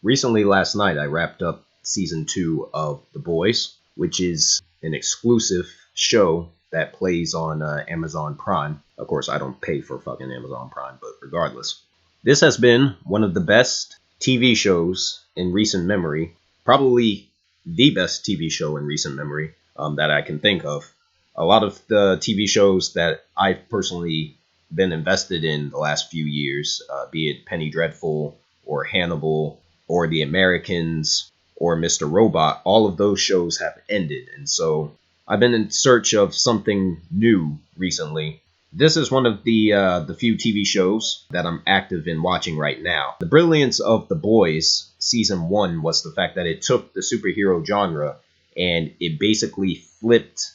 Recently, last night, I wrapped up season 2 of The Boys, which is an exclusive show that plays on Amazon Prime. Of course, I don't pay for fucking Amazon Prime, but regardless. This has been one of the best TV shows in recent memory, probably the best TV show in recent memory that I can think of. A lot of the TV shows that I've personally been invested in the last few years, be it Penny Dreadful or Hannibal or The Americans or Mr. Robot, all of those shows have ended. And so I've been in search of something new recently. This is one of the few TV shows that I'm active in watching right now. The brilliance of The Boys season 1 was the fact that it took the superhero genre and it basically flipped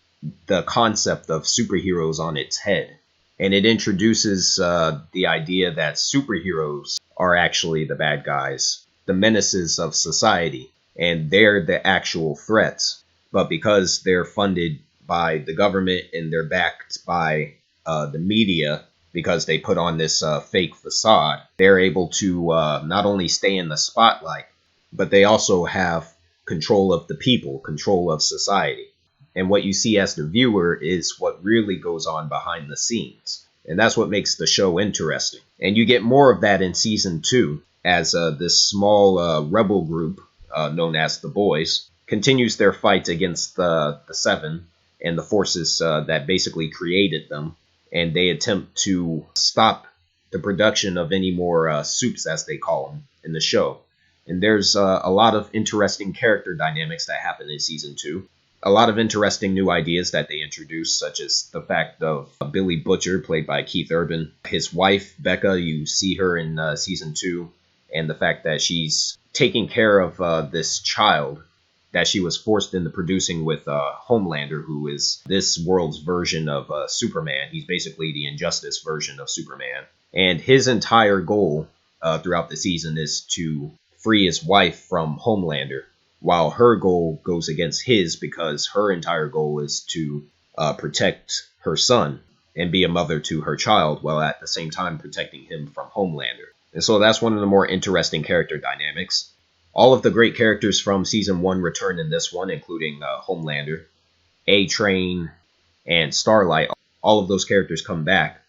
the concept of superheroes on its head. And it introduces the idea that superheroes are actually the bad guys, the menaces of society, and they're the actual threats. But because they're funded by the government and they're backed by the media, because they put on this fake facade, they're able to not only stay in the spotlight, but they also have control of the people, control of society. And what you see as the viewer is what really goes on behind the scenes. And that's what makes the show interesting. And you get more of that in season 2 as this small rebel group known as the Boys continues their fight against the Seven and the forces that basically created them. And they attempt to stop the production of any more soups, as they call them, in the show. And there's a lot of interesting character dynamics that happen in season 2. A lot of interesting new ideas that they introduced, such as the fact of Billy Butcher, played by Keith Urban. His wife, Becca, you see her in season 2, and the fact that she's taking care of this child that she was forced into producing with Homelander, who is this world's version of Superman. He's basically the Injustice version of Superman. And his entire goal throughout the season is to free his wife from Homelander, while her goal goes against his because her entire goal is to protect her son and be a mother to her child, while at the same time protecting him from Homelander. And so that's one of the more interesting character dynamics. All of the great characters from season 1 return in this one, including Homelander, A-Train, and Starlight. All of those characters come back,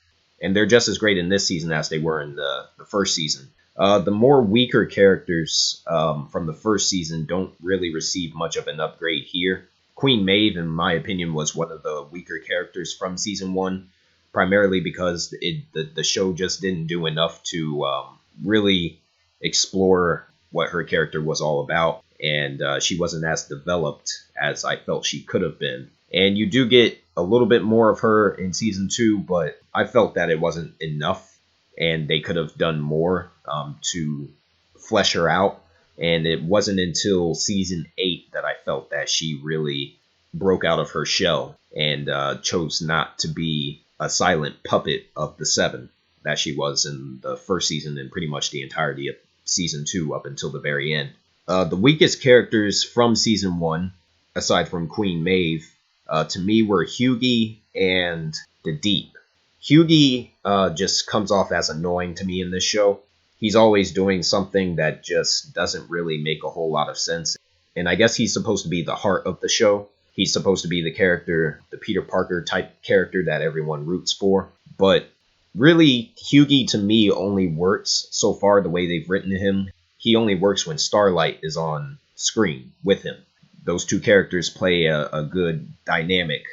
and they're just as great in this season as they were in the first season. The more weaker characters from the first season don't really receive much of an upgrade here. Queen Maeve, in my opinion, was one of the weaker characters from season 1, primarily because the show just didn't do enough to really explore what her character was all about, and she wasn't as developed as I felt she could have been. And you do get a little bit more of her in season 2, but I felt that it wasn't enough, and they could have done more to flesh her out. And it wasn't until season 8 that I felt that she really broke out of her shell and chose not to be a silent puppet of the Seven that she was in the first season and pretty much the entirety of season 2 up until the very end. The weakest characters from season 1, aside from Queen Maeve, to me were Hughie and the Deep. Hughie just comes off as annoying to me in this show. He's always doing something that just doesn't really make a whole lot of sense. And I guess he's supposed to be the heart of the show. He's supposed to be the character, the Peter Parker type character that everyone roots for. But really, Hughie to me only works so far the way they've written him. He only works when Starlight is on screen with him. Those two characters play a good dynamic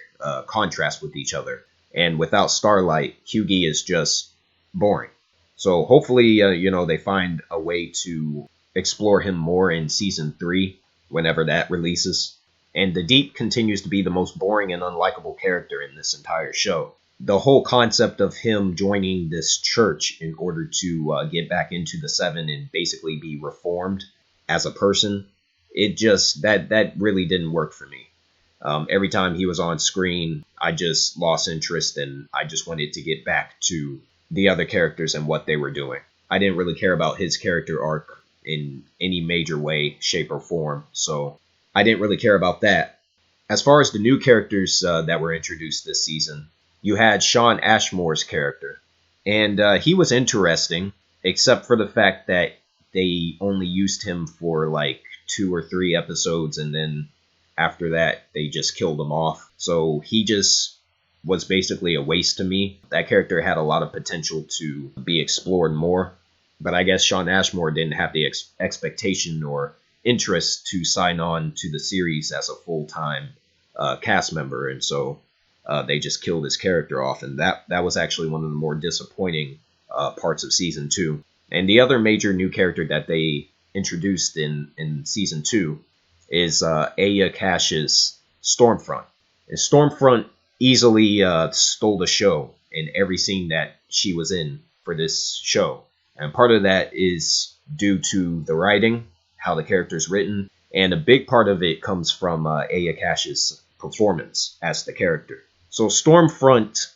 contrast with each other. And without Starlight, Hughie is just boring. So hopefully, they find a way to explore him more in season 3, whenever that releases. And the Deep continues to be the most boring and unlikable character in this entire show. The whole concept of him joining this church in order to get back into the Seven and basically be reformed as a person, it just, that really didn't work for me. Every time he was on screen, I just lost interest and I just wanted to get back to the other characters and what they were doing. I didn't really care about his character arc in any major way, shape, or form, so I didn't really care about that. As far as the new characters that were introduced this season, you had Shawn Ashmore's character, and he was interesting, except for the fact that they only used him for like 2 or 3 episodes, and then after that, they just killed him off. So he just was basically a waste to me. That character had a lot of potential to be explored more, but I guess Shawn Ashmore didn't have the expectation or interest to sign on to the series as a full-time cast member, and so they just killed his character off, and that was actually one of the more disappointing parts of season 2. And the other major new character that they introduced in season 2 is Aya Cash's Stormfront. And Stormfront easily stole the show in every scene that she was in for this show. And part of that is due to the writing, how the character's written, and a big part of it comes from Aya Cash's performance as the character. So Stormfront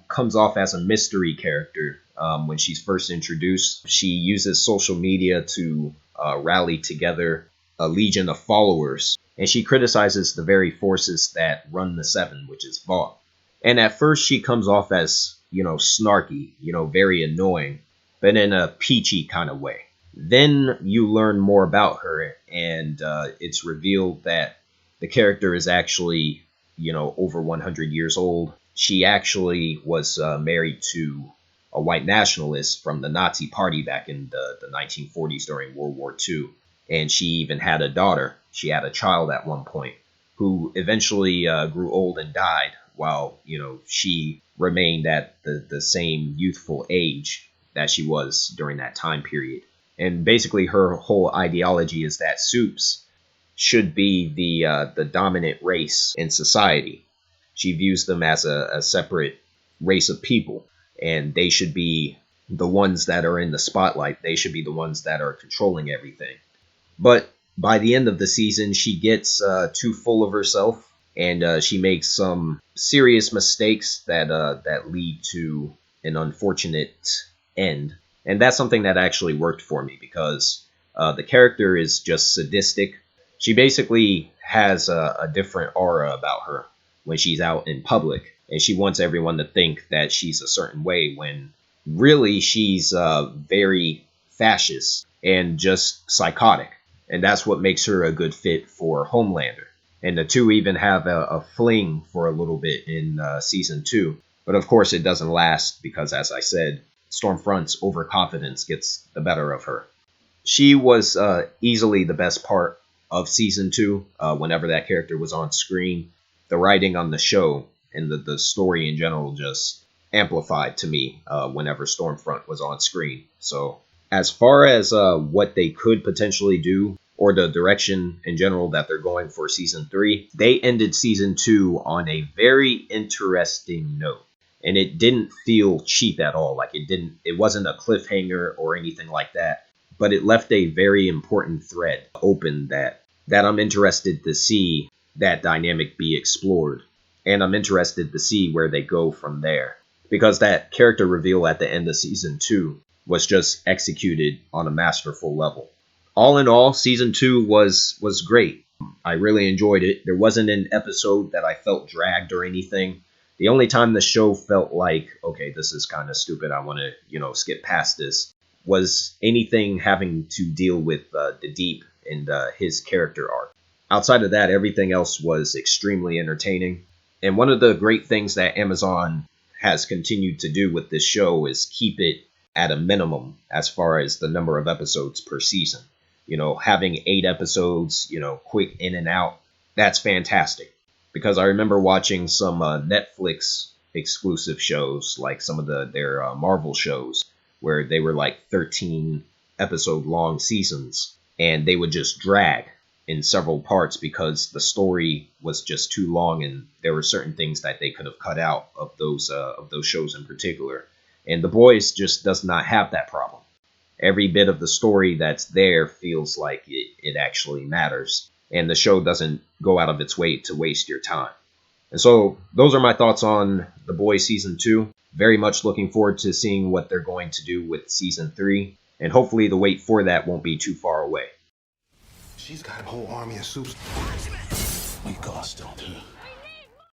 comes off as a mystery character when she's first introduced. She uses social media to rally together a legion of followers, and she criticizes the very forces that run the Seven, which is Vought. And at first she comes off as, snarky, very annoying, but in a peachy kind of way. Then you learn more about her, and it's revealed that the character is actually, over 100 years old. She actually was married to a white nationalist from the Nazi Party back in the 1940s during World War II. And she even had a daughter. She had a child at one point who eventually grew old and died while, she remained at the same youthful age that she was during that time period. And basically her whole ideology is that supes should be the dominant race in society. She views them as a separate race of people, and they should be the ones that are in the spotlight. They should be the ones that are controlling everything. But by the end of the season, she gets too full of herself, and she makes some serious mistakes that lead to an unfortunate end. And that's something that actually worked for me, because the character is just sadistic. She basically has a different aura about her when she's out in public, and she wants everyone to think that she's a certain way when really she's very fascist and just psychotic. And that's what makes her a good fit for Homelander. And the two even have a fling for a little bit in season 2. But of course it doesn't last because, as I said, Stormfront's overconfidence gets the better of her. She was easily the best part of season 2 whenever that character was on screen. The writing on the show and the story in general just amplified to me whenever Stormfront was on screen. So as far as what they could potentially do, or the direction in general that they're going for season 3, they ended season 2 on a very interesting note. And it didn't feel cheap at all. Like it wasn't a cliffhanger or anything like that. But it left a very important thread open that I'm interested to see that dynamic be explored. And I'm interested to see where they go from there. Because that character reveal at the end of season 2 was just executed on a masterful level. All in all, season 2 was great. I really enjoyed it. There wasn't an episode that I felt dragged or anything. The only time the show felt like, okay, this is kind of stupid, I want to, skip past this, was anything having to deal with the Deep and his character arc. Outside of that, everything else was extremely entertaining. And one of the great things that Amazon has continued to do with this show is keep it at a minimum as far as the number of episodes per season. Having 8 episodes, quick in and out, that's fantastic. Because I remember watching some Netflix exclusive shows, like some of their Marvel shows, where they were like 13 episode long seasons, and they would just drag in several parts because the story was just too long, and there were certain things that they could have cut out of those shows in particular. And The Boys just does not have that problem. Every bit of the story that's there feels like it actually matters, and the show doesn't go out of its way to waste your time. And so those are my thoughts on The Boys season 2. Very much looking forward to seeing what they're going to do with season 3, and hopefully the wait for that won't be too far away. She's got a whole army of supes. We cost her.